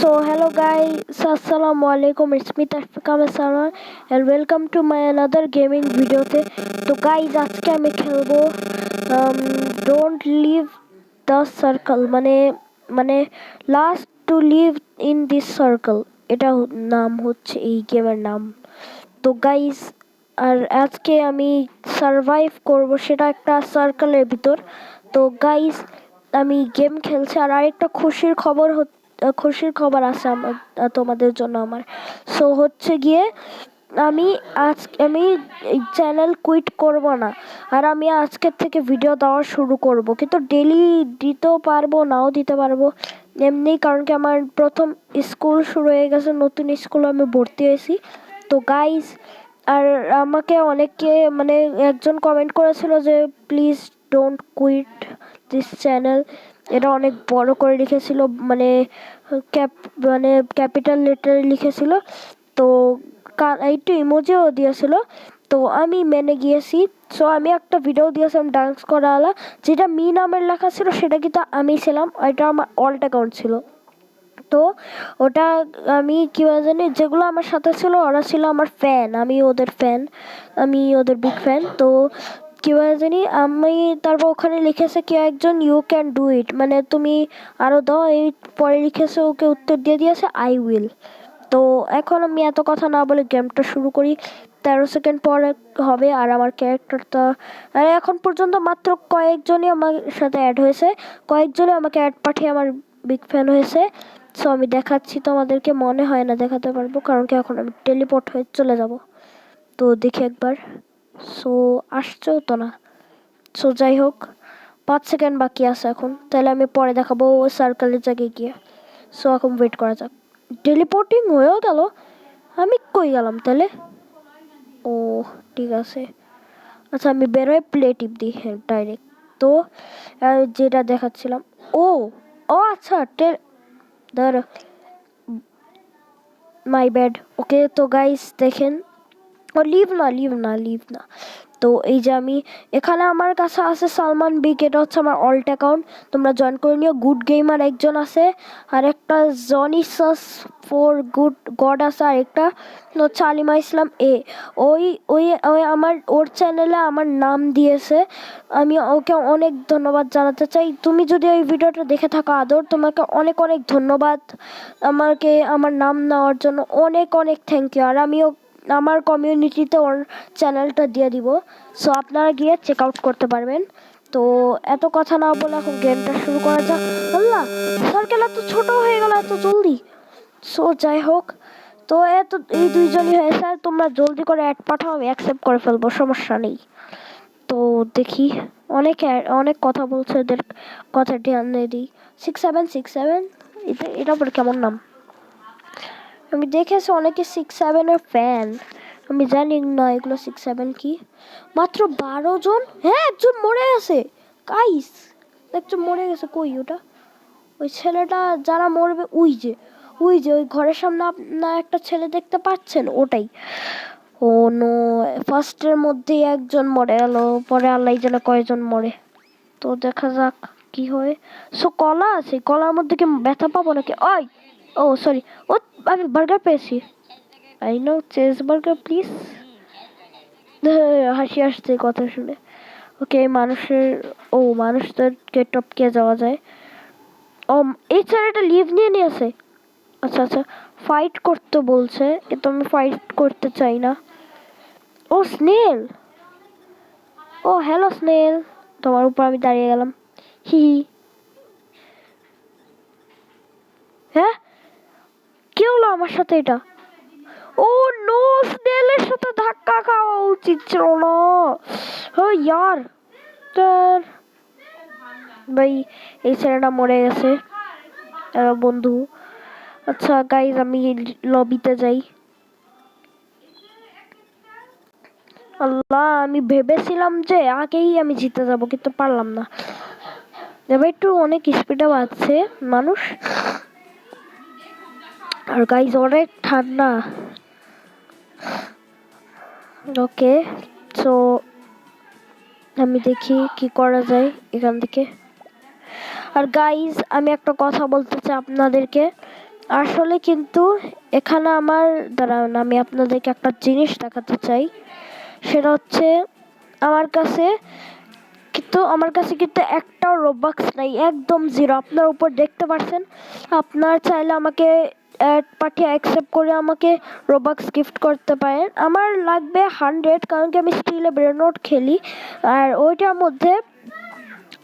So hello guys, assalamu alaikum. It's me Tashfika Masara and welcome to my another gaming video তে। তো guys আজকে আমি খেলবো don't leave the circle মানে last to leave in this circle, এটা নাম হচ্ছে এই গেমের নাম। তো guys আর আজকে আমি সার্ভাইভ করব সেটা একটা সার্কেলের ভিতর। তো গাইস আমি গেম খেলছি আর আরেকটা খুশির খবর আছে তোমাদের জন্য আমার। সো হচ্ছে গিয়ে আমি চ্যানেল কুইট করব না, আর আমি আজকের থেকে ভিডিও দেওয়া শুরু করব, কিন্তু ডেলি দিতেও পারবো নাও দিতে পারবো এমনি, কারণ কি আমার প্রথম স্কুল শুরু হয়ে গেছে, নতুন স্কুলে আমি ভর্তি হয়েছি। তো গাইস আর আমাকে অনেকে একজন কমেন্ট করেছিল যে please don't quit this channel, এটা অনেক বড় করে লিখেছিল, ক্যাপিটাল লেটারে লিখেছিল। তো একটু ইমোজিও দিয়েছিল, তো আমি মেনে গিয়েছি। সো আমি একটা ভিডিও দিয়েছিলাম ডান্স করাওয়ালা, যেটা মি নামের লেখা ছিল সেটা কিন্তু আমি ছিলাম, এটা আমার অল্ট অ্যাকাউন্ট ছিল। তো ওটা আমি কীভাবে জানি, যেগুলো আমার সাথে ছিল ওরা ছিল আমার ফ্যান, আমি ওদের বিগ ফ্যান। তো কীভাবে জানি আমি তারপর ওখানে লিখেছে কেউ একজন ইউ ক্যান ডু ইট, মানে তুমি আরও দাও, এই পরে লিখেছে ওকে উত্তর দিয়ে দিয়েছে আই উইল। তো এখন আমি এত কথা না বলে গেমটা শুরু করি। 13 সেকেন্ড পরে হবে, আর আমার ক্যারেক্টারটা এখন পর্যন্ত মাত্র কয়েকজনই আমার সাথে অ্যাড হয়েছে, কয়েকজনই আমাকে অ্যাড পাঠিয়ে আমার বিগ ফ্যান হয়েছে। সো আমি দেখাচ্ছি তোমাদেরকে, মনে হয় না দেখাতে পারবো, কারণ কি এখন আমি টেলিপোর্ট হয়ে চলে যাব। তো দেখি একবার, সো আসছেও তো না। সো যাই হোক, 5 সেকেন্ড বাকি আছে এখন, তাহলে আমি পরে দেখাবো সার্কেলের জায়গায় গিয়ে। সো এখন ওয়েট করা যাক। টেলিপোর্টিং হয়েও গেল, আমি কই গেলাম তাহলে? ও ঠিক আছে, আচ্ছা আমি বের হয়ে প্লে টিপ দিই, হ্যাঁ ডাইরেক্ট। তো যেটা দেখাচ্ছিলাম, ও ও আচ্ছা দাঁড়া, মাই ব্যাড। ওকে তো গাইস দেখেন, ও লিভ না। তো এই যে আমি এখানে আমার কাছে আছে সালমান বিগ, এটা হচ্ছে আমার অল্ট অ্যাকাউন্ট, তোমরা জয়েন করে নিও। গুড গেমার একজন আছে, আর একটা জনিসাস ফর গুড গড আছে, আর একটা হচ্ছে আলিমা ইসলাম এ। ওই ওই ওই আমার ওর চ্যানেলে আমার নাম দিয়েছে, আমি ওকে অনেক ধন্যবাদ জানাতে চাই। তুমি যদি এই ভিডিওটা দেখে থাকো আদর, তোমাকে অনেক অনেক ধন্যবাদ, আমাকে আমার নাম নেওয়ার জন্য অনেক অনেক থ্যাংক ইউ। আর আমিও আমার কমিউনিটিতে ওর চ্যানেলটা দিয়ে দিব, সো আপনারা গিয়ে চেক আউট করতে পারবেন। তো এত কথা না বলে এখন গেমটা শুরু করা যাক। আল্লাহ, সার্কেল এত ছোট হয়ে গেল এত জলদি। সো যাই হোক, তো এই দুইজনই হয়েছে, তোমরা জলদি করে অ্যাড পাঠাও, আমি অ্যাকসেপ্ট করে ফেলবো, সমস্যা নেই। তো দেখি, অনেক কথা বলছে, এদের কথা ধ্যান দিই। 6767, এটা পরে কেমন নাম? আমি দেখেছি অনেকে 67-এর ফ্যান, আমি জানি না এগুলো 67 কি। মাত্র 12 জন, হ্যাঁ একজন মরে গেছে গাইস, একজন মরে গেছে। কই ওটা? ওই ছেলেটা যারা মরবে, ওই যে ওই ঘরের সামনে আপনার একটা ছেলে দেখতে পাচ্ছেন, ওটাই। ও নো, ফার্স্টের মধ্যেই একজন মরে গেল, পরে আল্লাহ জানে কয়জন মরে। তো দেখা যাক কি হয়। সো কলা আছে, কলার মধ্যে কি ব্যথা পাবো নাকি? ওই ও সরি, ও আমি বার্গার পেয়েছি। I know, cheese burger please. হাসি আসছে কথা শুনে। ওকে মানুষদেরকে টপকে যাওয়া যায়। ও এই ছেলেটা লিভ নিয়ে নিয়েছে। আচ্ছা আচ্ছা, ফাইট করতে বলছে, কিন্তু আমি ফাইট করতে চাই না। ও স্নেল, ও হ্যালো স্নেল, তোমার উপর আমি দাঁড়িয়ে গেলাম। হি হ্যাঁ, কি হলো আমার সাথে? এটা ও নো, স্নেলের সাথে ধাক্কা খাওয়া উচিত ছিল না। ও ইয়ার ভাই, এই ছেলেটা মরে গেছে বন্ধু। আচ্ছা গাইজ, আমি লবিতে যাই। আল্লাহ, আমি ভেবেছিলাম যে আগেই আমি জিতে যাব, কিন্তু পারলাম না। এবার একটু অনেক স্পিডে বাজছে মানুষ, আর গাইজ অনেক ঠান্ডা। ওকে, সো আমি দেখি কি করা যায় এখান থেকে। আর গাইজ আমি একটা কথা বলতে চাই আপনাদেরকে, আসলে কিন্তু এখানে আমার দাঁড়ান, আমি আপনাদেরকে একটা জিনিস দেখাতে চাই। সেটা হচ্ছে আমার কাছে কিন্তু একটাও রোবক্স নাই, একদম জিরো। আপনার উপর দেখতে পাচ্ছেন। আপনার চাইলে আমাকে অ্যাড পাঠিয়ে অ্যাকসেপ্ট করে আমাকে রোবক্স গিফট করতে পারেন। আমার লাগবে 100, কারণ কি আমি স্টিলে ব্রেনোড খেলি, আর ওইটার মধ্যে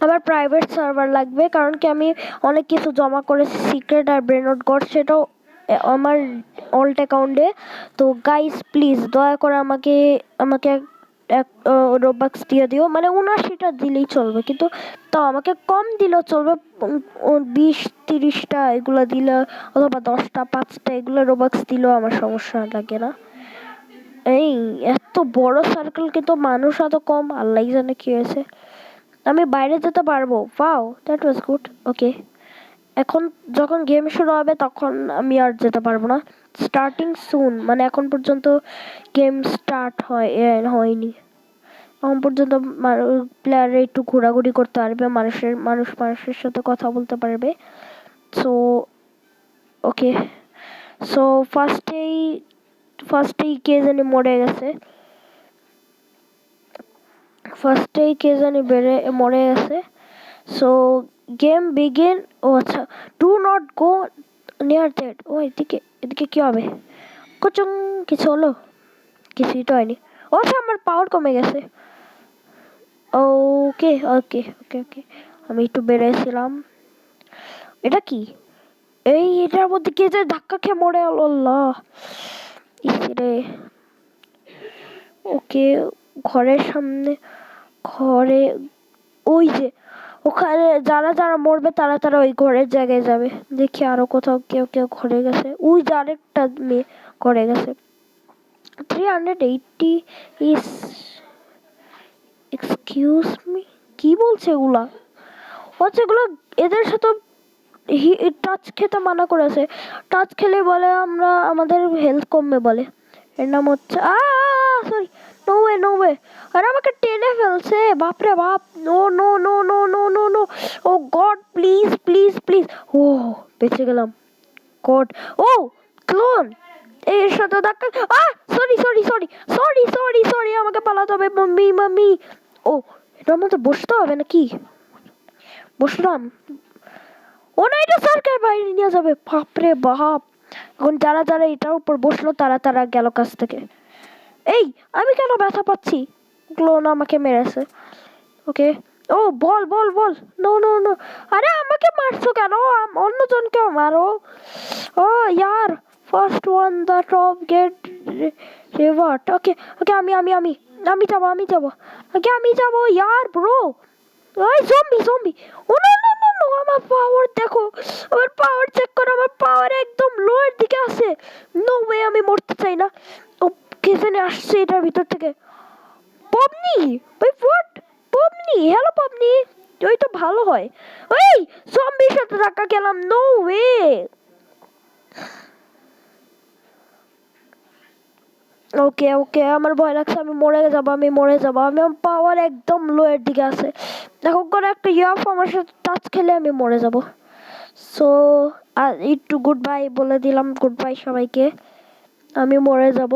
আমার প্রাইভেট সার্ভার লাগবে, কারণ কি আমি অনেক কিছু জমা করেছি সিক্রেট আর ব্রেনোড গড, সেটাও আমার অল্ট অ্যাকাউন্টে। তো গাইস প্লিজ দয়া করে আমাকে আমাকে এক রোবক্স দিয়ে দিও, মানে 79টা দিলেই চলবে, কিন্তু তাও আমাকে কম দিলেও চলবে। 20-30টা এগুলো দিলে, অথবা 10টা 5টা এগুলো রোবক্স দিলেও আমার সমস্যা লাগে না। এই এত বড় সার্কেল কিন্তু মানুষ এত কম, আল্লাহ জানে কি হয়েছে। আমি বাইরে যেতে পারবো, ওয়াও দ্যাট ওয়াজ গুড। ওকে, এখন যখন গেম শুরু হবে তখন আমি আর যেতে পারবো না। স্টার্টিং সুন, মানে এখন পর্যন্ত গেম স্টার্ট হয়নি। এখন পর্যন্ত প্লেয়াররা একটু ঘোরাঘুরি করতে পারবে, মানুষের সাথে কথা বলতে পারবে। সো ওকে, সো ফার্স্টেই কে জানি মরে গেছে। মরে গেছে। So game begin. ও আচ্ছা, do not go near that. ও এদিকে এদিকে কি হবে? কুচুং, কিছু হলো? কিছুই তো হয়নি। ও আচ্ছা, আমার পাওয়ার কমে গেছে। ওকে ওকে ওকে ওকে, আমি একটু বেড়েছিলাম। এটা কি? এটার মধ্যে কে যে ধাক্কা খেয়ে মরে গেল, আল্লাহ ইসরে। ওকে, ঘরের সামনে, ঘরে, ওই যে ওখানে যারা যারা মরবে তারা তারা ওই ঘরের জায়গায় যাবে। দেখি আরো কোথাও কেউ কেউ ঘরে গেছে। ওই যে আরেকটা মেয়ে ঘরে গেছে। 380 ইস, এক্সকিউজ মি, কি বলছে এগুলা? হচ্ছে এগুলো এদের সাথে টাচ খেতে মানা করেছে। টাচ খেলে বলে আমাদের হেলথ কমবে বলে। এর নাম হচ্ছে sorry, no way no way. আর আমাকে টেনে ফেলছে, বাপরে বাপ। No no no no no no no, oh God please please please. ও বেঁচে গেলাম, গড। ও ক্লোন, এর সাথে ধাক্কা। Sorry sorry sorry sorry sorry sorry, আমাকে পালাতে হবে। Mummy mummy. ও এটার মধ্যে বসতে হবে নাকি? বসলাম। ও না, এটা সরকার বাইরে নিয়ে যাবে, বাপরে বাপ। এখন যারা যারা এটার উপর বসলো তারা তারা গেল কাছ থেকে। এই আমি কেন ব্যথা পাচ্ছি? ক্লোন আমাকে মেরেছে। ওকে, ও বল বল বল। নো নো নো, আরে আমাকে মারছো কেন? অন্যজনকেও মারো। ও ইয়ার, first one the top gate revert. Okay okay, আমি যাবো ওকে, আমি যাবো ইয়ার ব্রো। ওই zombie zombie. Oh no no no no, আমার পাওয়ার দেখো, আমার পাওয়ার চেক করো, আমার পাওয়ার একদম লোয়ের দিকে আছে। নো ওয়ে, আমি মরতে চাই না। ও কে জানি আসছে এটার ভিতর থেকে। পবনি, ওই হোয়াট? পবনি, হ্যালো পবনি। ওই তো ভালো হয়। ওই জম্বির সাথে ধাক্কা খেলাম, নো ওয়ে। ওকে ওকে, আমার ভয় লাগছে, আমি মরে যাবো। আমার পাওয়ার একদম লো এর দিকে আছে। এখন করে একটা ইয়াফ আমার সাথে টাচ খেলে আমি মরে যাব। সো আর একটু গুড বাই বলে দিলাম, গুড বাই সবাইকে, আমি মরে যাব।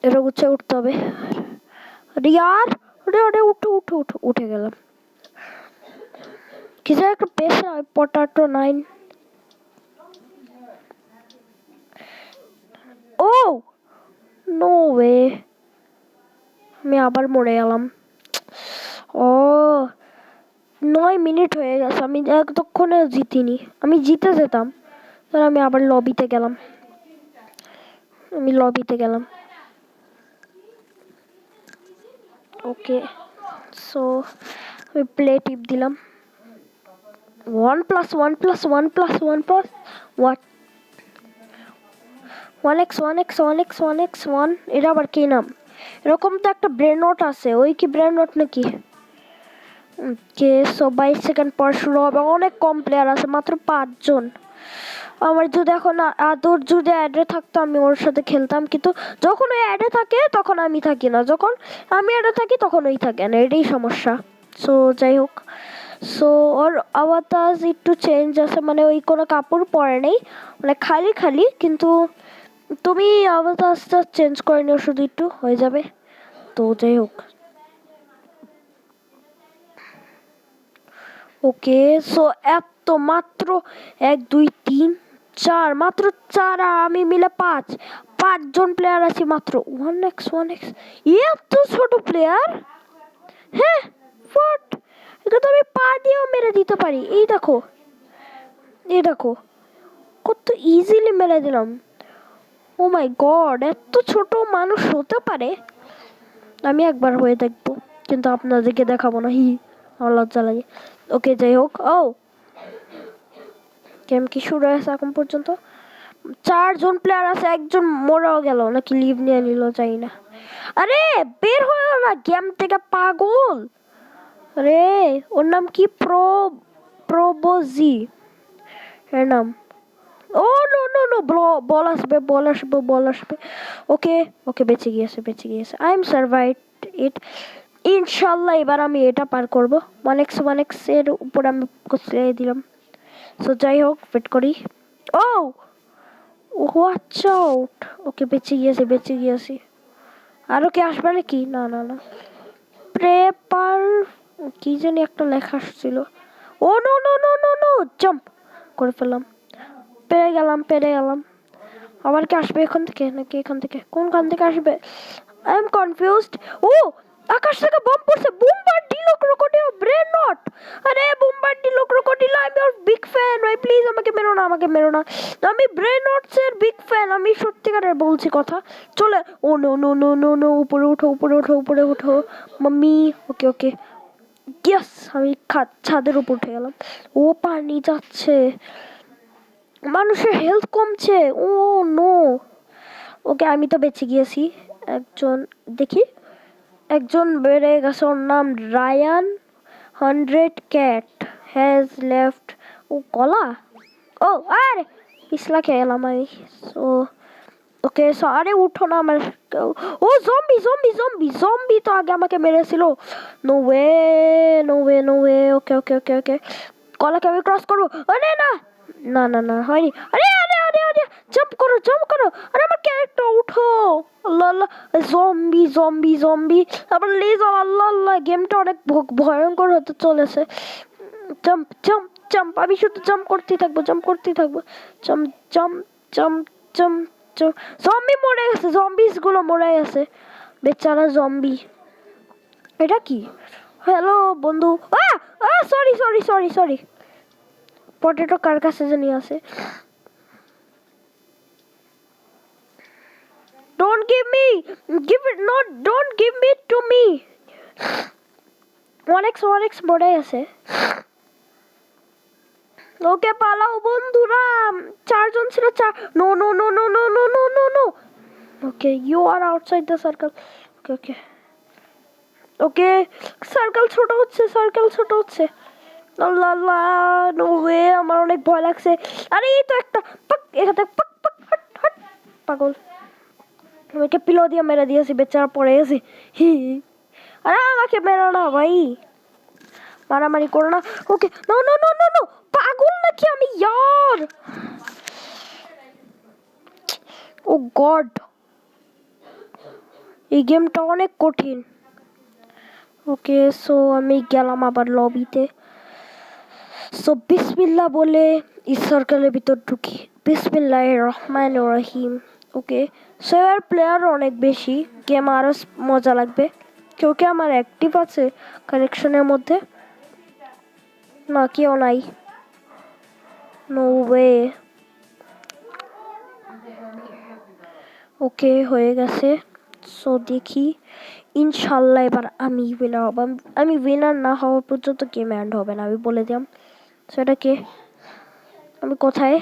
এটা উঠে উঠতে হবে। ইয়ার, ওরে ওরে, উঠে উঠে উঠে উঠে গেলাম। কিছু একটা পেয়েছে, পটাটো 9। ও নো ওয়ে, আমি আবার মরে গেলাম। ও 9 মিনিট হয়ে গেছে, আমি এতক্ষণে জিতিনি। আমি জিতে যেতাম, তাহলে আমি আবার লবিতে গেলাম। ওকে, সো আমি প্লে টিপ দিলাম। 1+1+1+1+1 হোয়াট? 1x1x1x1x1, এটা আবার কি নাম? এরকম তো একটা ব্রেন নোট আছে, ওই কি ব্রেন নোট নাকি? কে, সো 22 সেকেন্ড পর শুরু হবে। অনেক কম প্লেয়ার আছে, মাত্র 5 জন। আমার যদি এখন আদর যদি অ্যাডে থাকতো আমি ওর সাথে খেলতাম, কিন্তু যখন ওই অ্যাডে থাকে তখন আমি থাকি না, যখন আমি অ্যাডে থাকি তখন ওই থাকে না, এটাই সমস্যা। সো যাই হোক, সো ওর আওয়াজ একটু চেঞ্জ আছে, মানে ওই কোনো কাপড় পরে নেই, মানে খালি খালি, কিন্তু তুমি আওয়াজটা চেঞ্জ করে নিও, শুধু একটু হয়ে যাবে। তো যাই হোক, ওকে। সো এত মাত্র 1 2 3 4, মাত্র 4 আর আমি মিলে 5, 5জন প্লেয়ার আছি মাত্র। 1x এত ছোট প্লেয়ার, হ্যাঁ ফট, এটা তো আমি পা দিয়েও মেরে দিতে পারি। এই দেখো, এই দেখো কত ইজিলি মেরে দিলাম। ও মাই গড, এত ছোট মানুষ হতে পারে। আমি একবার হয়ে দেখবো, কিন্তু আপনাদেরকে দেখাবো না, আমার লজ্জা লাগে। ওকে যাই হোক। ও গেম কি শুরু হয়েছে এখন পর্যন্ত? 4জন প্লেয়ার আছে, একজন মরেও গেল নাকি লিভ নিয়ে নিল, চাই না। আরে বের হলো না গেম থেকে, পাগল। আরে ওর নাম কি? প্রোবোজি এর নাম। ও নো নো নো, বল আসবে, বল আসবে, বল আসবে। ওকে ওকে, বেঁচে গিয়েছে, বেঁচে গিয়েছে। আই এম সার্ভাইভড ইট। ইনশাল্লাহ এবার আমি এটা পার করবো। 1x এর উপর আমি ছেড়ে দিলাম। সো যাই হোক, ওয়েট করি। ও ওয়াচ আউট। ওকে বেঁচে গিয়েছে, বেঁচে গিয়েছি। আরো কে আসবে নাকি? না না না, প্রেপার কি জানি একটা লেখা আসছিল। Oh no no no no no, jump করে ফেললাম। পেরে গেলাম, পেরে গেলাম। আবার কি আসবে এখান থেকে নাকি এখান থেকে? কোনখান থেকে আসবে? I am confused. ও আকাশ থেকে বম পড়ছে, বোমবার্ডিলো ক্রোকোডিল ব্রেন নট। আরে বোমবার্ডিলো ক্রোকোডিল, আমি ওর বিগ ফ্যান ভাই, প্লিজ আমাকে মেরো না, আমাকে মেরো না। আমি ব্রেন নটস এর বিগ ফ্যান, আমি সত্যিকারের বলছি কথা। চলে। Oh no no no no no, উপরে ওঠো, উপরে ওঠো, উপরে ওঠো মাম্মি। ওকে ওকে, ইয়েস, আমি ছাদের উপর উঠে গেলাম। ও পানি যাচ্ছে, মানুষের হেলথ কমছে। ও নো। ওকে আমি তো বেঁচে গিয়েছি। একজন দেখি, একজন বেড়ে গেছে, ওর নাম রায়ান। 100 cat has left. ও কলা। ও আরে পিছলা খেয়ে এলাম আমি। সো ওকে, সো আরে উঠো না আমার। ও জম্বি জম্বি জম্বি জম্বি তো আগে আমাকে মেরেছিল। No way, no way, no way. Okay okay okay okay, কলাকে আমি ক্রস করবো। আরে না না না না, হয়নি। আরে আরে আরে আরে, জাম্প করো, জাম্প করো। আরে আমার ক্যারেক্টার উঠো। আল্লাহ আল্লাহ, জম্বি জম্বি জম্বি, আবার লেজার। আল্লাহ আল্লাহ, গেমটা অনেক ভয়ঙ্কর হতে চলেছে। জাম্প জাম্প জাম্প, আমি শুধু জাম্প করতেই থাকবো, জাম্প করতেই থাকবো। Jump jump jump jump jump. Zombie মরে গেছে, জম্বিস গুলো মরে গেছে, বেচারা জম্বি। এটা কি? হ্যালো বন্ধু। Sorry sorry sorry sorry, potato কার কাছে জানি আছে। Don't give me, give it not, don't give it to me. 1x মরে আছে। ওকে পালাও বন্ধুরা, 4জন ছিল, 4। No no no no no no no no no. Okay you are outside the circle. Okay okay okay, circle ছোট হচ্ছে, circle ছোট হচ্ছে। আল্লাহ আল্লাহ, নো ওয়ে, আমার অনেক ভয় লাগছে। আরে এই তো একটা, পাক এখান থেকে, পাক পাক, হট হট, পাগল। আমাকে পিলো দিয়ে মেরে দিয়েছি, বেচারা পড়ে গেছে। আরে আমাকে মেরো না ভাই, মারামারি করো না। Okay no no no no no, পাগল নাকি আমি ইয়ার। ও গড, এই গেমটা অনেক কঠিন। ওকে সো আমি গেলাম আবার লবিতে। সো বিসমিল্লাহ বলে এই সার্কেলের ভিতর ঢুকি। বিসমিল্লাহির রহমানির রহিম। ওকে সো এর প্লেয়ার অনেক বেশি, গেম আরো মজা লাগবে। কেউ কি আমার অ্যাক্টিভ আছে কানেকশনের মধ্যে? না, কেউ নাই। No way. ওকে হয়ে গেছে। সো দেখি, ইনশাল্লাহ এবার আমি উইনার হব। আমি উইনার না হওয়া পর্যন্ত গেম এন্ড হবে না, আমি বলে দিলাম। সেটা কে? আমি কোথায়?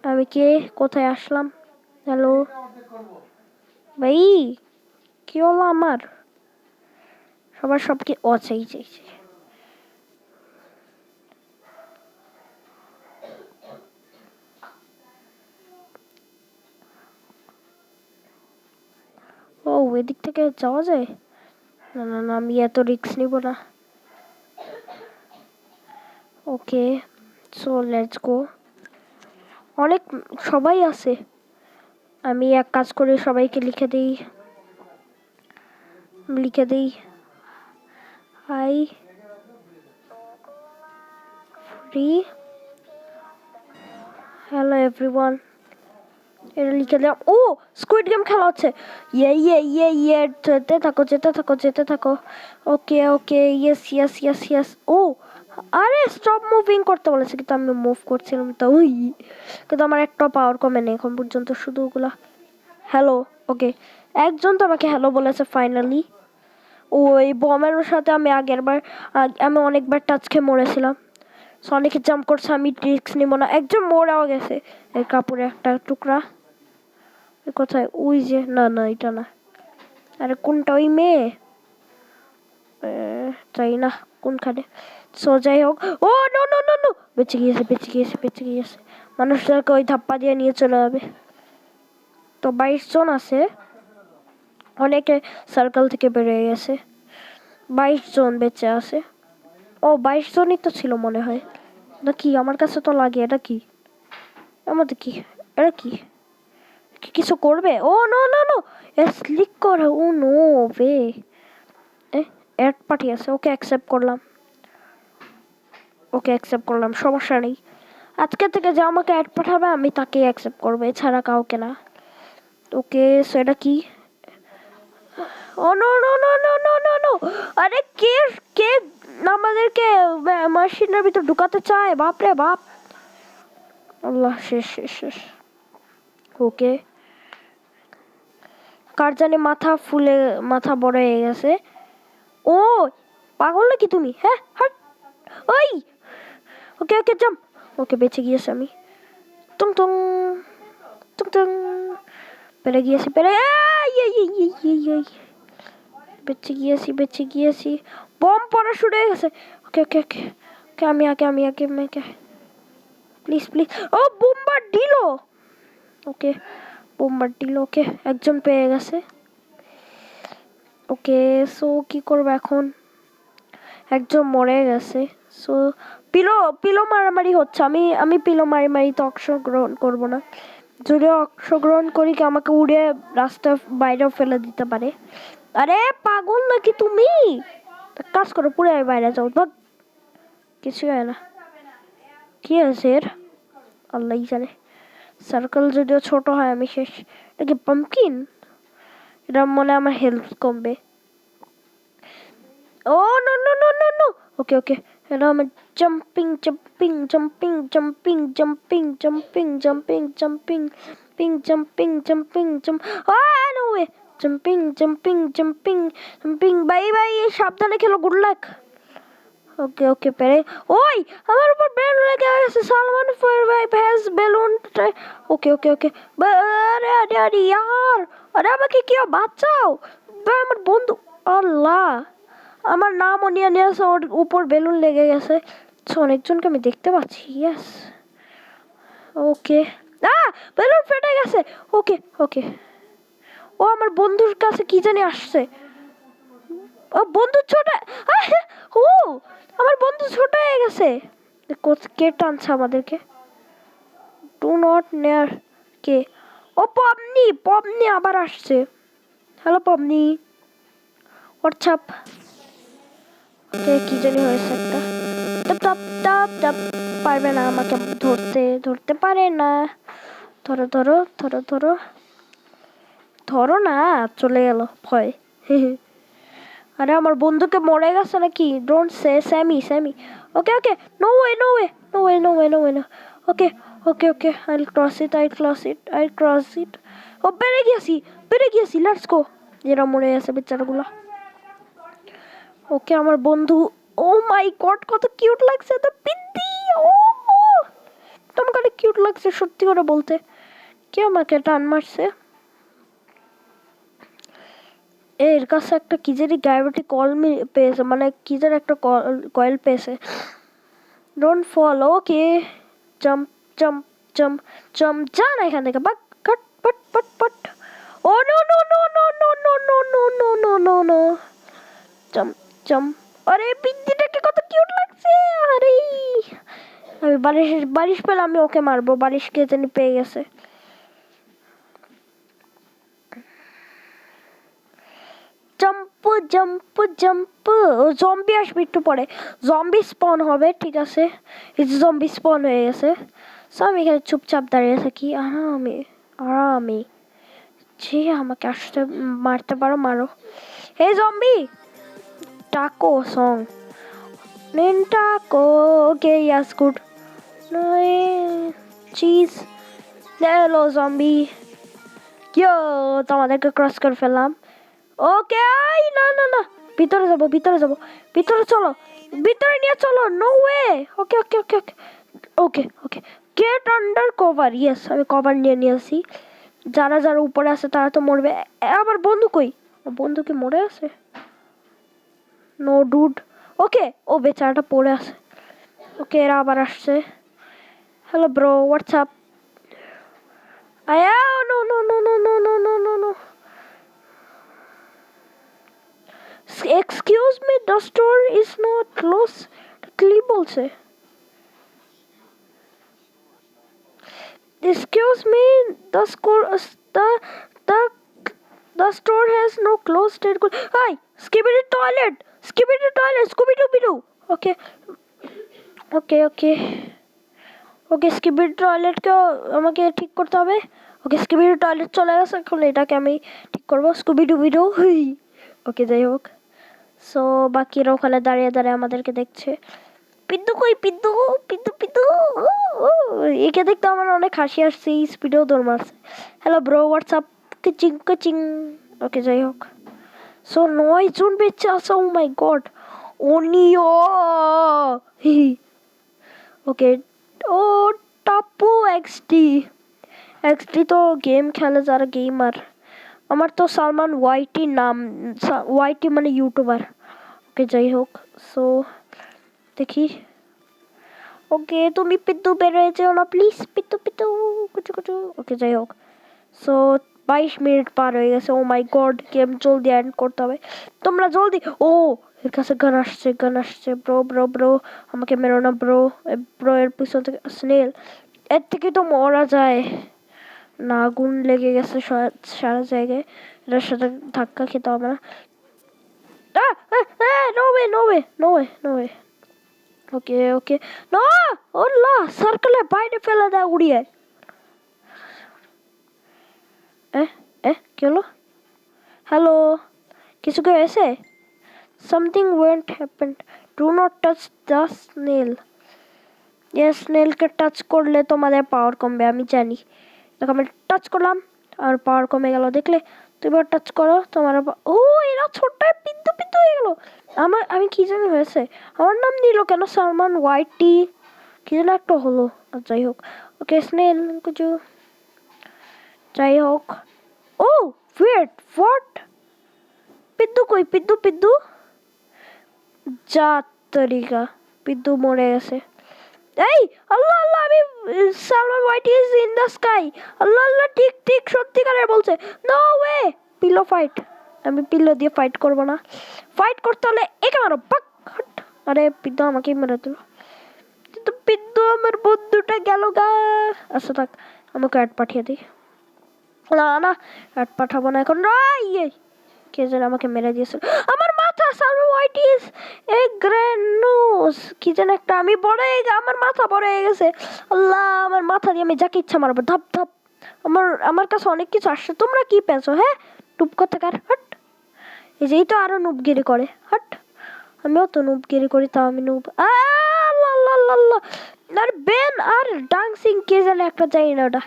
আমি কে? কোথায় আসলাম? হ্যালো ভাই, কি হলো আমার? সবার সব কি? ও চাই চাই চাই। ও এদিক থেকে যাওয়া যায়? না না না, আমি এত রিস্ক নিব না। Okay so let's go. অনেক সবাই আছে, আমি এক কাজ করে সবাইকে লিখে দিই হাই ফ্রি হ্যালো এভরিওয়ান, এটা লিখে দিলাম। ও স্কুইড গেম খেলা হচ্ছে, ইয়ে যেতে থাকো। ওকে ওকে ইয়েস। ও আরে স্টপ মুভিং করতে বলেছে, কিন্তু আমি মুভ করছিলাম তো ওই, কিন্তু আমার একটা পাওয়ার কমে নেই এখন পর্যন্ত, শুধু ওগুলা হ্যালো। ওকে একজন তো আমাকে হ্যালো বলেছে ফাইনালি। ওই বমের সাথে আমি আমি অনেকবার টাচ খেয়ে মরেছিলাম, অনেকে জাম্প করছে, আমি রিস্ক নিব না। একজন মরেও গেছে, এই কাপড়ে একটা টুকরা কোথায়, ওই যে না এটা না, আরে কোনটা ওই মেয়ে চাই না কোনখানে। সো যাই হোক, ও নো বেঁচে গিয়েছে। মানুষদেরকে ওই ধাপ্পা দিয়ে নিয়ে চলে যাবে। তো 22 জন আছে, অনেকে সার্কেল থেকে বেরিয়ে গেছে, 22 জন বেঁচে আছে। ও 22 জনই তো ছিল মনে হয় নাকি, আমার কাছে তো লাগে। এটা কি আমাদের কি, এটা কি কিছু করবে? ও নো ক্লিক করে, ও নো বে অ্যাড পাঠিয়েছে। ওকে অ্যাকসেপ্ট করলাম, সমস্যা নেই। আজকে থেকে যে আমাকে অ্যাড পাঠাবে আমি তাকে অ্যাকসেপ্ট করবো, এছাড়া কাউকে না। ওকে সো এটা কি? ও নো আরে কে আমাদেরকে মেশিনের ভিতর ঢুকাতে চায়? বাপরে বাপ, আল্লাহ শেষ। ওকে কার জানি মাথা বড় হয়ে গেছে। ও পাগল নাকি তুমি? হ্যাঁ হাট ওই। ওকে জাম্প। ওকে বেঁচে গিয়েছি আমি, টুং টুং পেরে গিয়েছি বেঁচে গিয়েছি। বম পড়া শুরু হয়ে গেছে। ওকে আমি আগে প্লিজ ও বোমবার দিল। ওকে একজন পেয়ে গেছে। ওকে সো কি করবো এখন? একজন মরে গেছে, সো পিলো মারামারি হচ্ছে। আমি পিলো মারামারিতে অংশগ্রহণ করবো না, যদিও অংশগ্রহণ করি কি আমাকে উড়ে রাস্তার বাইরেও ফেলে দিতে পারে। আরে পাগল নাকি তুমি? কাজ করো, পুরো বাইরে যাও, ভাগ। কিছু হয় না, কি আছে এর আল্লাহ জানে। সার্কেল যদিও ছোট হয় আমি শেষ। এটা কি পাম্পকিন? এটা মনে আমার হেলথ কমবে। ও নো ওকে এটা আমার জাম্পিং ভাই সাবধানে খেলো, গুড লাক। ওকে পেরে ওই আমার উপর বেলুন লেগে গেছে, সালমান ভাই ভ্যাস বেলুন। ওকে আরে ইয়ার, আরে আমাকে কেউ বাঁচাও ভাই, আমার বন্ধু। আল্লাহ আমার নামও নিয়ে নিয়েছে, ওর উপর বেলুন লেগে গেছে। অনেকজনকে আমি দেখতে পাচ্ছি, ইয়েস। ওকে বেলুন ফেটে গেছে। ওকে ও আমার বন্ধুর কাছে কি জানি আসছে। ও বন্ধু ছোট, ও আমার বন্ধু ছোট হয়ে গেছে। কে টানছে আমাদেরকে? ডু নট নেয়ার কে? ও পবনি আবার আসছে। Hello Pabani, WhatsApp. কি জানি হয়েছে একটা, টপ পারবে না আমাকে ধরতে পারে না। ধরো না, চলে গেল ভয়। আরে আমার বন্ধুকে মরে গেছে নাকি? Don't say Sammy. Okay no way okay I'll cross ইট। ও পেরে গিয়েছি লেটস গো। এরা মরে গেছে বেচারাগুলা। ওকে আমার বন্ধু, ও মাই গড কত কিউট লাগছে তো পিন্দি। ও তোমাকে অনেক কিউট লাগছে সত্যি করে বলতে। কে আমাকে টান মারছে? এর কাছে একটা কি জানি গ্র্যাভিটি কল পেয়েছে, মানে কি জানি একটা কয়েল পেয়েছে। Don't fall. ওকে জাম্প যা না এখান থেকে, বাট পট। ও নো জাম্প। আরে বিন্দিটাকে কত কিউট লাগছে। আরে আমি বালিশ পেলে আমি ওকে মারবো। বালিশ কে জানি পেয়ে গেছে। Jump jump jump. জম্বি আসবে একটু পরে, জম্বি স্পন হবে, ঠিক আছে? এই যে জম্বি স্পন হয়ে গেছে। সো আমি এখানে চুপচাপ দাঁড়িয়ে থাকি আরামে আরামে। যে আমাকে আসতে মারতে পারো মারো। হে জম্বি, টাকো সং নিনটাকো। Okay yas good. Cheese. Hello zombie. Yo, তোমাদেরকে ক্রস করে ফেললাম। ওকে, না না না, ভিতরে যাবো ভিতরে যাবো। ভিতরে চলো, ভিতরে নিয়ে চলো। No way. Okay okay okay okay okay okay get under cover. Yes, আমি কভার নিয়ে নিয়েছি। যারা যারা উপরে আছে তারা তো মরবে। আবার বন্ধু কই? বন্ধু কি মরে আছে? No dude. ওকে, ও বেচারাটা পড়ে আছে। ওকে, এরা আবার আসছে। Hello bro, what's up? আয়া, no no no no no no no no no. Excuse me, the store is not close. কি বলছে? Excuse me, the school, the the store has no closed date. Hi, skibidi toilet, Scooby Doo. Okay, okay, okay, okay, skibidi toilet কে আমাকে ঠিক করতে হবে। ওকে, skibidi toilet চলে গেছে, এখন এটাকে আমি ঠিক করবো। Scooby Doo। ওকে, যাই হোক। সো বাকিরা ওখানে দাঁড়িয়ে দাঁড়িয়ে আমাদেরকে দেখছে। পিদ্দু কই? পিদ্দু পিদ্দু পিদ্দু। একে দেখতে আমার অনেক হাসি আসছে, এই স্পিডেও দৌড় মারছে। Hello bro, what's up? কিচিং কিচিং। ওকে, যাই হোক। সো 9 জন বেঁচে আছে। Oh my god. ওনিও। ওকে, ও টাপু এক্সটি তো গেম খেলে যারা গেমার। আমার তো সালমান ওয়াইটি নাম, ওয়াইটি মানে ইউটিউবার। ওকে, যাই হোক। সো দেখি। ওকে, তুমি পিদ্দু বেরোয় যেও না প্লিজ। পিদ্দু পিদ্দু কুচু কুচু। ওকে, যাই হোক। সো 22 মিনিট পার হয়ে গেছে। ও মাই গড, গেম জলদি এন্ড করতে হবে। তোমরা জলদি। ও, এর কাছে গান আসছে। ব্রো ব্রো ব্রো, আমাকে মেরো না ব্রো। ব্রো এর পিছন থেকে স্নেল। এর থেকে তো মরা যায় না, আগুন লেগে গেছে সারা জায়গায়। এটার সাথে ধাক্কা খেতে হবে না। No way no way no way no way. Okay okay, না, ওল্লা সার্কেলে বাইরে ফেলে দেয় উড়িয়ে। কি হলো? হ্যালো, কিছু কি হয়েছে? Something went happened. Do not touch the snail. স্নেলকে টাচ করলে তোমাদের পাওয়ার কমবে, আমি জানি। দেখো, আমি টাচ করলাম আর পাওয়ার কমে গেল, দেখলে? তুমি টাচ করো, তোমার ও, এরা ছোট্ট পিদ্দু পিদ্দু হয়ে গেল। আমি কি জানি হয়েছে, আমার নাম নিল কেন সালমান ওয়াইটি, কি যেন একটা হলো। যাই হোক। ওকে, স্নেল কিছু, যাই হোক। ও ওয়েট, হোয়াট? পিদ্দু কই? পিদ্দু যা তরিকা, পিদ্দু মরে গেছে। এই আল্লাহ আল্লাহ, আমি Salman white is in the sky. আল্লাহ আল্লাহ, ঠিক সত্যিকারের বলছে। No way. Pillow fight. আমি পিলো দিয়ে ফাইট করব না। ফাইট করতে হলে একে মারো, পাক। আরে পিদ্দু আমাকেই মেরে দিল। কিন্তু পিদ্দু আমার বন্ধুটা গেল গা। আচ্ছা থাক, আমাকে অ্যাড পাঠিয়ে দিই। না না, অ্যাড পাঠাবো না এখন। ইয়ে, কে যেন আমাকে মেরে দিয়েছিল। আমার মাথা, সালমান হোয়াইট ইজ এ গ্রেনুস, কি যেন একটা, আমি বড় হয়ে আমার মাথা বড় হয়ে গেছে। আল্লাহ, আমার মাথা দিয়ে আমি যাকে ইচ্ছা মারবো, ধাপ ধাপ। আমার কাছে অনেক কিছু আসছে। তোমরা কি পেয়েছো? হ্যাঁ, টুপ করতে কার হাট। এই যেই তো আরো নুবগিরি করে, হাট। আমিও তো নুবগিরি করি, তাও আমি নুব। আল্লাহ, আর বেন আর ডান্সিং কে যেন একটা, যাই না ওটা।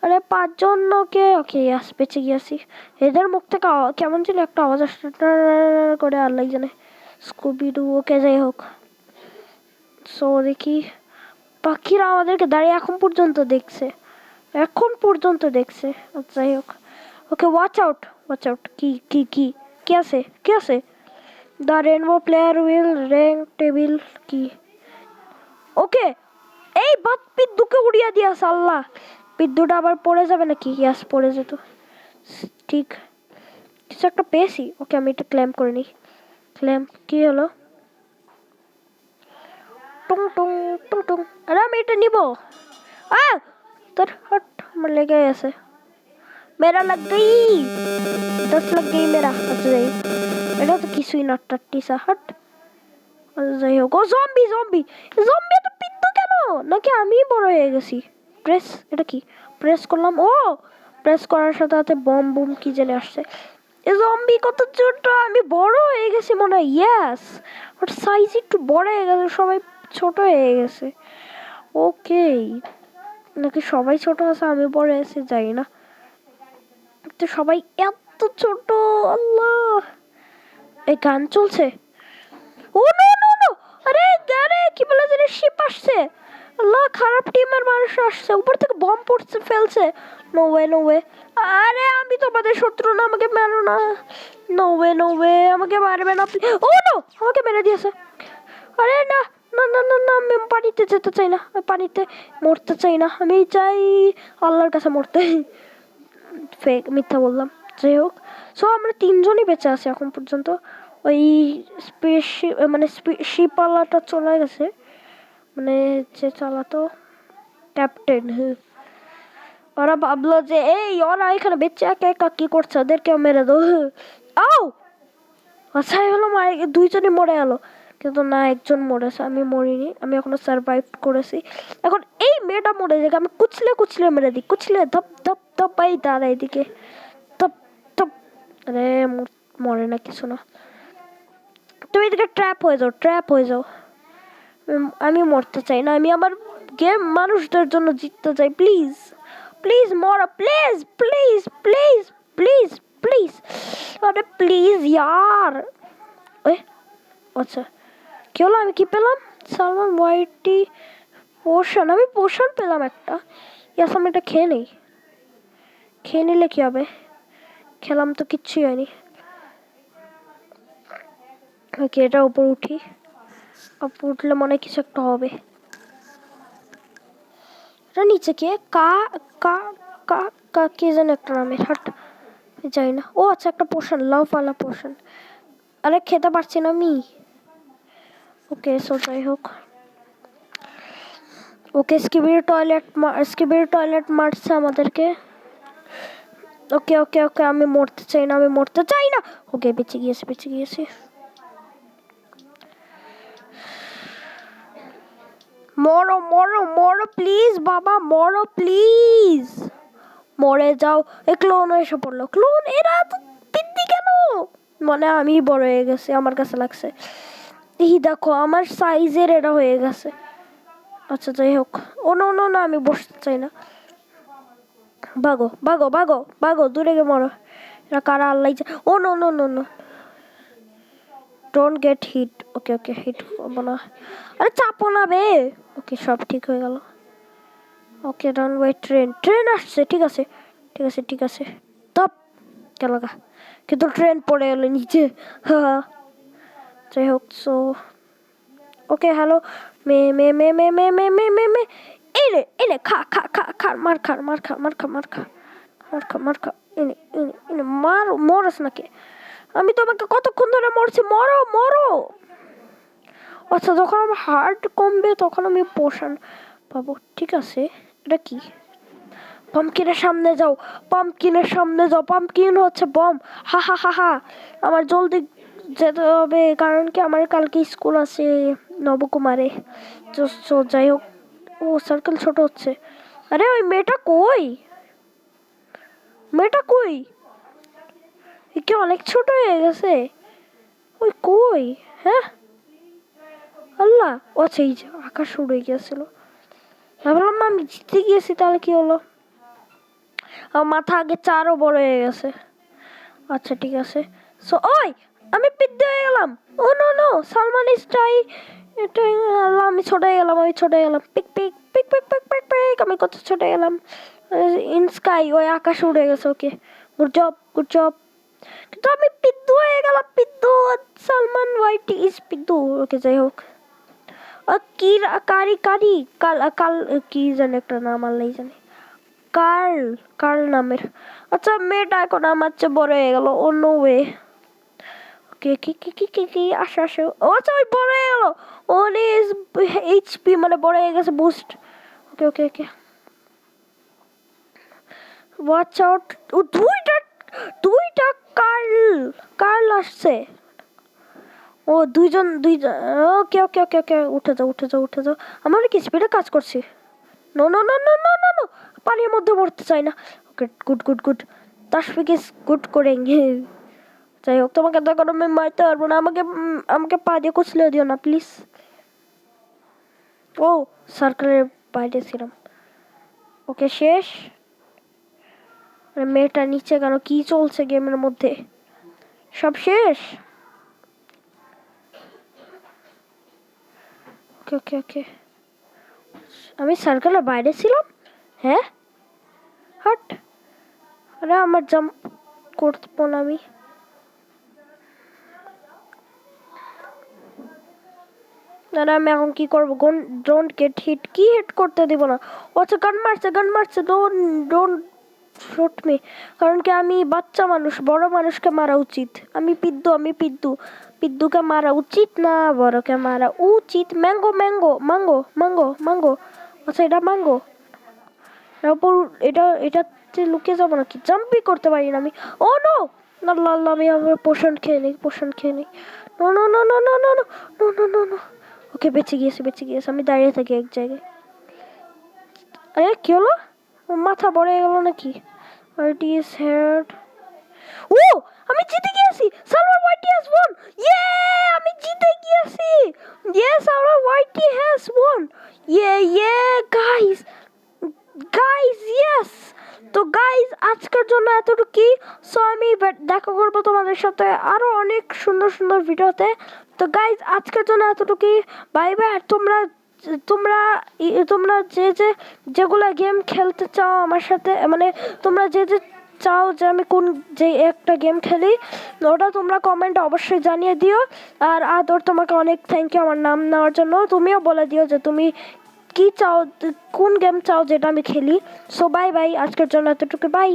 আরে 5 জনকে, ওকে ইয়াস, বেঁচে গিয়েছি। এদের মুখ থেকে কেমন ছিল একটা আওয়াজ আসছে করে, আল্লাহ জানে। Scooby do. ওকে, যাই হোক। সো দেখি, পাখিরা আমাদেরকে দাঁড়িয়ে এখন পর্যন্ত দেখছে। যাই হোক। ওকে, ওয়াচ আউট। কি আছে? The rainbow player will rank table কি? ওকে, এই বাদ পিদ্দুকে উড়িয়ে দিয়া আল্লাহ। পিদ্দুটা আবার পড়ে যাবে নাকি? ইয়াস, পড়ে যেত। ঠিক, কিছু একটা পেয়েছি। ওকে, আমি এটা ক্লেম করে নিই। ক্লেম কি হলো? টুং টুং টুং টুং। আরে আমি এটা নিব। তোর হট আমার লেগে গেছে। मेरा लग गई 10 लग गई मेरा। अच्छा যাই এটা তো কিছুই না টাট্টি সা হট। আচ্ছা যাই হোক ও জম্বি জম্বি জম্বি তো পিত্তু কেন নাকি আমি বড় হয়ে গেছি প্রেস এটা কি প্রেস করলাম ও প্রেস করার সাথে সাথে বম বুম কি জানি আসছে এই জম্বি কত ছোট আমি বড় হয়ে গেছি মনে হয় ইয়েস ওর সাইজ একটু বড় হয়ে গেছে সবাই ছোট হয়ে গেছে ওকে নাকি সবাই ছোট আছে আমি বড় আছি যাই না তো সবাই এত ছোট আল্লাহ এই গান চলছে ও নো নো নো আরে আরে কি বলে জানি শিপ আসছে আল্লাহ খারাপ টিমের মানুষ আসছে উপর থেকে বম পড়ছে ফেলছে নো ওয়ে আরে আমি তোমাদের শত্রু না আমাকে মেরো না নো ওয়ে আমাকে মারবে না ও নো আমাকে মেরে দিয়েছে আরে না না না না না আমি পানিতে যেতে চাই না পানিতে মরতে চাই না আমি চাই আল্লাহর কাছে মরতে ফেক মিথ্যা বললাম যাই হোক সো আমরা তিনজনই বেঁচে আছি এখন পর্যন্ত ওই মানে শিপওয়ালাটা চলে গেছে মানে যে চালাতো ক্যাপ্টেন ওরা ভাবলো যে এই ওরা এখানে বেঁচে একা একা কি করছে ওদেরকেও মেরে দো আও আচ্ছা হলো মারে দুইজনই মরে গেল কিন্তু না একজন মরেছে আমি মরিনি আমি এখনো সার্ভাইভ করেছি এখন এই মেয়েটা মরে যাবে আমি কুচলে মেরে দিই কুচলে ধপ ধপ ধপ এই দাঁড়া এদিকে ধপ ধপ আরে মরে না কিছু না তুমি এদিকে ট্র্যাপ হয়ে যাও আমি মরতে চাই না আমি আমার গেম মানুষদের জন্য জিততে চাই please please morrow please please please please please আরে প্লিজ ইয়ার ওই আচ্ছা কি হলো আমি কি পেলাম সালমান ওয়াইটি পোষণ আমি পোষণ পেলাম একটা ইয়াস আমি এটা খেয়ে নিলে কি হবে খেলাম তো কিচ্ছুই হয়নি ওকে এটা উপর উঠি উঠলে মনে কিছু একটা হবে এটা নিচে কে কা কা কা কা কে যেন একটা নামের হাট যাই না ও আচ্ছা একটা পোষণ লাভওয়ালা পোষণ আরে খেতে পারছি না আমি ওকে সো যাই হোক ওকে স্কিবির টয়লেট মারছে আমাদেরকে ওকে ওকে ওকে আমি মরতে চাই না ওকে বেঁচে গিয়েছি মরো প্লিজ বাবা মরো প্লিজ মরে যাও এই ক্লোন এসে পড়লো ক্লোন এরা তো পিত্তি কেন মানে আমি বড় হয়ে গেছি আমার কাছে লাগছে এই দেখো আমার সাইজের এরা হয়ে গেছে আচ্ছা যাই হোক ও নো না আমি বসতে চাই না ভাগো দূরে গিয়ে মরো এরা কারা আল্লাহ oh no don't get hit okay hit করবো না আরে চাপো না বে ওকে সব ঠিক হয়ে গেল ওকে রানওয়ে ট্রেন আসছে ঠিক আছে তপ কেলাগা কিন্তু ট্রেন পড়ে গেল নিচে যাই হোক সো ওকে হ্যালো মে এনে খা মার মরস নাকি আমি তোমাকে কতক্ষণ ধরে মরছি মরো আচ্ছা যখন আমার হার্ট কমবে তখন আমি পোষণ পাবো ঠিক আছে এটা কি পাম্পকিনের সামনে যাও পাম্পকিন হচ্ছে বম হা আমার জলদি যেতে হবে কারণ কি আমার কালকে স্কুল আছে নবকুমারে যাই হোক ও সার্কেল ছোট হচ্ছে আরে ওই মেয়েটা কই কি অনেক ছোট হয়ে গেছে ওই কই হ্যাঁ আল্লাহ ও আচ্ছা এই যে আকাশ উড়ে গিয়েছিল ভাবলাম আমি জিতে গিয়েছি তাহলে কি হলো আমার মাথা আগে চারও বড় হয়ে গেছে আচ্ছা ঠিক আছে সো ওই আমি পিদ্দে হয়ে গেলাম ও নো সালমান স্টাই এটা আল্লাহ আমি ছোট হয়ে গেলাম পিক আমি কত ছোট হয়ে গেলাম ইন স্কাই ওই আকাশ উড়ে গেছে ওকে গুড জব কিন্তু আমি পিদ্দু হয়ে গেলাম সালমান ওয়াইটি ইজ পিদ্দু ওকে যাই হোক কাল কি জানে একটা নাম আল্লাহ জানে কার্ল নামের আচ্ছা মেয়েটা এখন আমার চেয়ে বড় হয়ে গেল ও নো ওয়ে কে কি কি কি কি কি আসে আসে ও আচ্ছা ওই বড় হয়ে গেল ওর এইচপি মানে বড় হয়ে গেছে বুস্ট ওকে ওকে ওকে ওয়াচ আউট ও দুইটা কার্ল কার্ল আসছে ও দুইজন ওকে ওকে ওকে ওকে উঠে যাও উঠে যাও উঠে যাও আমার কি স্পিডে কাজ করছি no no no no no no no পানির মধ্যে মরতে চাই না okay good good good Tasfiq is good করেঙ্গে যাই হোক তোমাকে দেখো আমি মারতে পারবো না আমাকে আমাকে পা দিয়ে কুচলে দিও না প্লিজ ও সার্কেলের বাইরে ছিলাম ওকে শেষ মেয়েটা নিচে কেন কি চলছে গেমের মধ্যে সব শেষ ওকে ওকে ওকে আমি সার্কেলের বাইরে ছিলাম হ্যাঁ হাট আরে আমার জাম্প করবো না আমি না আমি এখন কি করবো ডোন্ট গেট হিট কি হিট করতে দিব না আচ্ছা গান মারছে ডোন্ট শুট মি কারণ কি আমি বাচ্চা মানুষ বড় মানুষকে মারা উচিত আমি পিদ্দুকে মারা উচিত না বড়কে মারা উচিত mango mango mango mango mango আচ্ছা এটা মাঙ্গো তারপর এটাতে লুকিয়ে যাবো নাকি জাম্পই করতে পারি না আমি ও নো না লাল আমি আমার পোষণ খেয়ে নিই no no no no no no no no no no no okay বেঁচে গিয়েছে আমি দাঁড়িয়ে থাকি এক জায়গায় আরে কি হলো মাথা বড় হয়ে গেল নাকি আরটি ইজ হেড ও আমি জিতে গিয়েছি সার্ভার ওয়াইটি হ্যাজ ওয়ান ইয়ে আমি জিতে গিয়েছি ইয়ে সার্ভার ওয়াইটি হ্যাজ ওয়ান ইয়ে গাইস ইয়েস তো গাইস আজকের জন্য এতটুকুই সো আমি দেখা করবো তোমাদের সাথে আরো অনেক সুন্দর সুন্দর ভিডিওতে তো গাইস আজকের জন্য এতটুকুই বাই বাই তোমরা তোমরা তোমরা যেগুলা গেম খেলতে চাও আমার সাথে মানে তোমরা যে চাও যে আমি কোন যে একটা গেম খেলি ওটা তোমরা কমেন্টে অবশ্যই জানিয়ে দিও আর আদর তোমাকে অনেক থ্যাংক ইউ আমার নাম নেওয়ার জন্য তুমিও বলে দিও যে তুমি কি চাও কোন গেম চাও যেটা আমি খেলি সো বাই বাই আজকের জন্য এতটুকু বাই